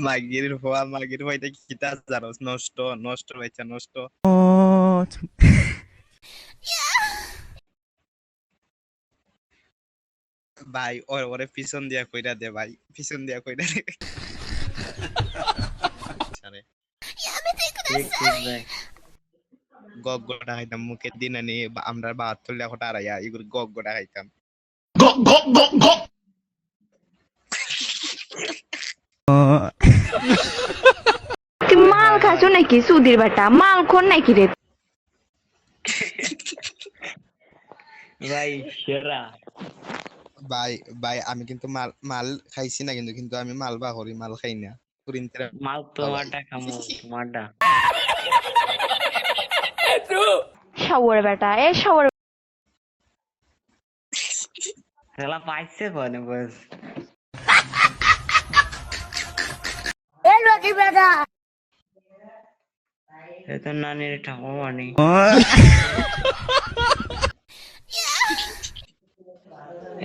মাগির হওয়া মাগির হইতে কিতা জানোস নষ্ট নষ্ট হইছে নষ্ট ভাই ওরে ওরে পিছন দিয়া কইরা দে ভাই পিছন দিয়া কইরা দে আরে ঠিক ঠিক ভাই গগ গোটা খাইতাম মুখের দিন আনি আমরা ৭২ লাখ টাকা আড়াইয়া এগুলো গগ গোটা খাইতাম তুই মাল খাচ্ছ নাকি সুধীর বেটা মাল খোর নাকি রে ভাই সেরা ভাই ভাই আমি কিন্তু মাল মাল খাইছি না কিন্তু কিন্তু আমি মাল বাহরি মাল খাই না পুরিনতে মাল ভাই তোমারটা খামো তোমারটা শাওয়ার বেটা এ শাওয়ার খেলা পাইছে কোনে বস এতো নানির ঠাকুর মানি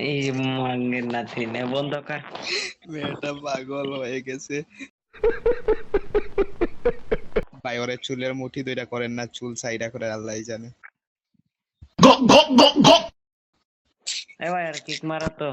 এই মাঙ্গের নাতি নে বন্ধ কর মেয়েটা পাগল হয়ে গেছে ভাই ওরে চুলের মুঠি দুইটা করেন না চুল সাইডা করে আল্লাহই জানে এ ভাই আর কিক মারা তো